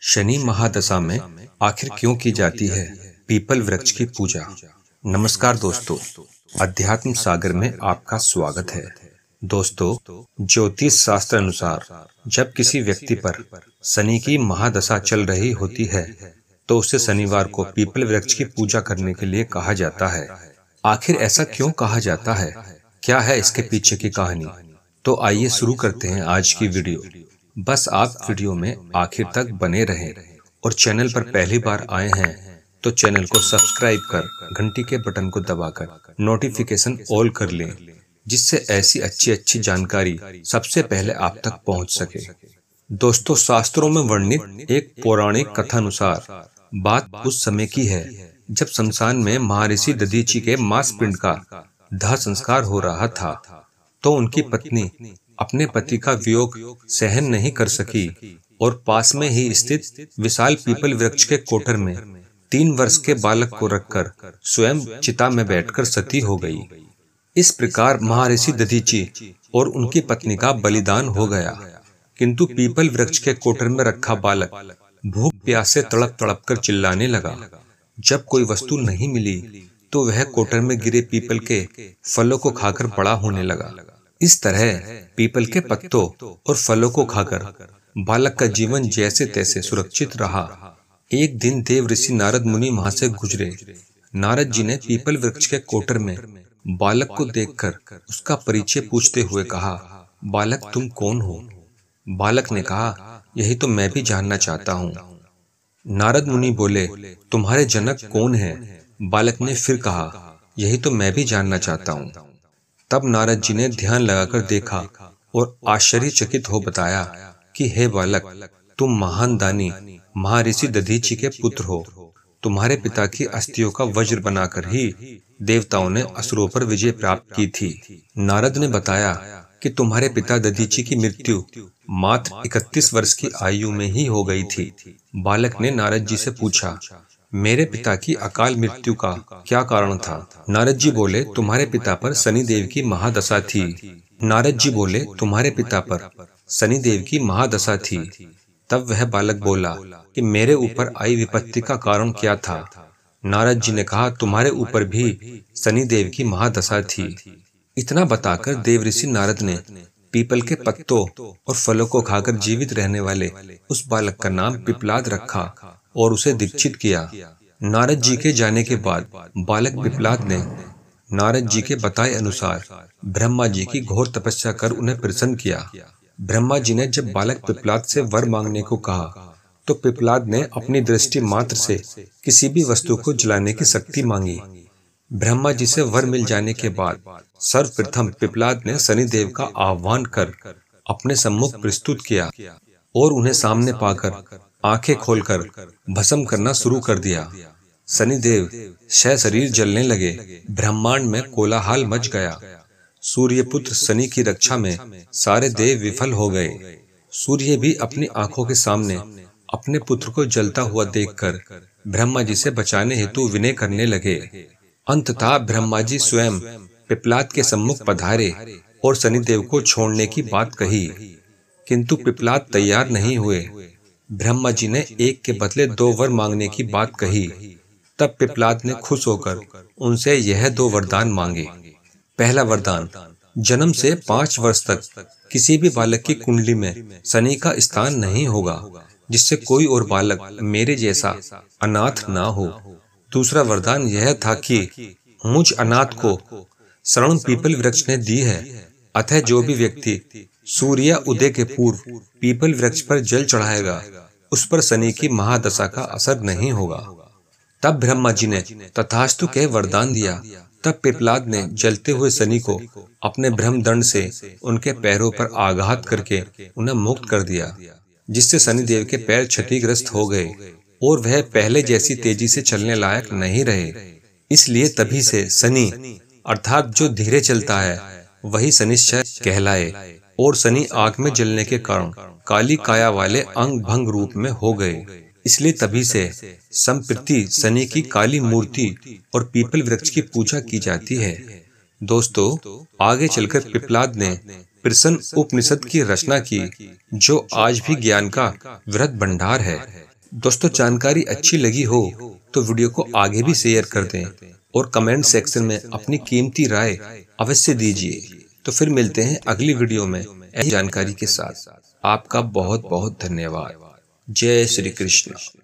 शनि महादशा में आखिर क्यों की जाती है पीपल वृक्ष की पूजा। नमस्कार दोस्तों, अध्यात्म सागर में आपका स्वागत है। दोस्तों, ज्योतिष शास्त्र अनुसार जब किसी व्यक्ति पर शनि की महादशा चल रही होती है तो उसे शनिवार को पीपल वृक्ष की पूजा करने के लिए कहा जाता है। आखिर ऐसा क्यों कहा जाता है, क्या है इसके पीछे की कहानी? तो आइए शुरू करते हैं आज की वीडियो। बस आप वीडियो में आखिर तक बने रहें और चैनल पर पहली बार आए हैं तो चैनल को सब्सक्राइब कर घंटी के बटन को दबाकर नोटिफिकेशन ऑल कर लें, जिससे ऐसी अच्छी जानकारी सबसे पहले आप तक पहुंच सके। दोस्तों, शास्त्रों में वर्णित एक पौराणिक कथानुसार बात उस समय की है जब शमशान में महर्षि दधीचि के मांस पिंड का दाह संस्कार हो रहा था, तो उनकी पत्नी अपने पति का वियोग सहन नहीं कर सकी और पास में ही स्थित विशाल पीपल वृक्ष के कोटर में 3 वर्ष के बालक को रखकर स्वयं चिता में बैठकर सती हो गई। इस प्रकार महर्षि दधीचि और उनकी पत्नी का बलिदान हो गया, किंतु पीपल वृक्ष के कोटर में रखा बालक भूख प्यास से तड़प तड़प कर चिल्लाने लगा। जब कोई वस्तु नहीं मिली तो वह कोटर में गिरे पीपल के फलों को खाकर बड़ा होने लगा। इस तरह पीपल के पत्तों और फलों को खाकर बालक का जीवन जैसे तैसे सुरक्षित रहा। एक दिन देव ऋषि नारद मुनि वहां से गुजरे। नारद जी ने पीपल वृक्ष के कोटर में बालक को देखकर उसका परिचय पूछते हुए कहा, बालक तुम कौन हो? बालक ने कहा, यही तो मैं भी जानना चाहता हूँ। नारद मुनि बोले, तुम्हारे जनक कौन है? बालक ने फिर कहा, यही तो मैं भी जानना चाहता हूँ। तब नारद जी ने ध्यान लगाकर देखा और आश्चर्यचकित हो बताया कि हे बालक, तुम महान दानी महर्षि दधीचि के पुत्र हो। तुम्हारे पिता की अस्थियों का वज्र बनाकर ही देवताओं ने असुरों पर विजय प्राप्त की थी। नारद ने बताया कि तुम्हारे पिता दधीचि की मृत्यु मात्र 31 वर्ष की आयु में ही हो गई थी। बालक ने नारद जी से पूछा, मेरे पिता की अकाल मृत्यु का क्या कारण था? नारद जी बोले, तुम्हारे पिता पर शनिदेव की महादशा थी। नारद जी बोले, तुम्हारे पिता पर शनिदेव की महादशा थी। तब वह बालक बोला कि मेरे ऊपर आई विपत्ति का कारण क्या था? नारद जी ने कहा, तुम्हारे ऊपर भी शनिदेव की महादशा थी। इतना बताकर देव ऋषि नारद ने पीपल के पत्तों और फलों को खाकर जीवित रहने वाले उस बालक का नाम पिपलाद रखा और उसे दीक्षित किया। नारद जी के जाने के बाद बालक पिपलाद ने नारद जी के बताए अनुसार ब्रह्मा जी की घोर तपस्या कर उन्हें प्रसन्न किया। ब्रह्मा जी ने जब बालक पिपलाद से वर मांगने को कहा तो पिपलाद ने अपनी दृष्टि मात्र से किसी भी वस्तु को जलाने की शक्ति मांगी। ब्रह्मा जी से वर मिल जाने के बाद सर्वप्रथम पिपलाद ने शनिदेव का आह्वान कर अपने सम्मुख प्रस्तुत किया और उन्हें सामने पाकर आंखें खोलकर भस्म करना शुरू कर दिया। शनिदेव शरीर जलने लगे, ब्रह्मांड में कोलाहल मच गया। सूर्यपुत्र शनि की रक्षा में सारे देव विफल हो गए। सूर्य भी अपनी आंखों के सामने अपने पुत्र को जलता हुआ देखकर ब्रह्मा जी से बचाने हेतु विनय करने लगे। अंततः ब्रह्मा जी स्वयं पिपलाद के सम्मुख पधारे और शनिदेव को छोड़ने की बात कही, किंतु पिपलाद तैयार नहीं हुए। ब्रह्मा जी ने एक के बदले 2 वर मांगने की बात कही। तब पिपलाद ने खुश होकर उनसे यह 2 वरदान मांगे। पहला वरदान, जन्म से 5 वर्ष तक किसी भी बालक की कुंडली में शनि का स्थान नहीं होगा, जिससे कोई और बालक मेरे जैसा अनाथ ना हो। दूसरा वरदान यह था कि मुझ अनाथ को शरण पीपल वृक्ष ने दी है, अतः जो भी व्यक्ति सूर्य उदय के पूर्व पीपल वृक्ष पर जल चढ़ाएगा उस पर शनि की महादशा का असर नहीं होगा। तब ब्रह्मा जी ने तथास्तु कह वरदान दिया। तब पिपलाद ने जलते हुए शनि को अपने ब्रह्मदंड से उनके पैरों पर आघात करके उन्हें मुक्त कर दिया, जिससे शनिदेव के पैर क्षतिग्रस्त हो गए और वह पहले जैसी तेजी से चलने लायक नहीं रहे। इसलिए तभी से शनि अर्थात जो धीरे चलता है वही शनिश्चर कहलाए और शनि आग में जलने के कारण काली काया वाले अंग भंग रूप में हो गए। इसलिए तभी से संप्रति शनि की काली मूर्ति और पीपल वृक्ष की पूजा की जाती है। दोस्तों, आगे चलकर पिपलाद ने प्रश्न उपनिषद की रचना की, जो आज भी ज्ञान का वृहद भंडार है। दोस्तों जानकारी अच्छी लगी हो तो वीडियो को आगे भी शेयर कर दें और कमेंट सेक्शन में अपनी कीमती राय अवश्य दीजिए। तो फिर मिलते हैं अगली वीडियो में ऐसी जानकारी के साथ। आपका बहुत बहुत धन्यवाद। जय श्री कृष्ण।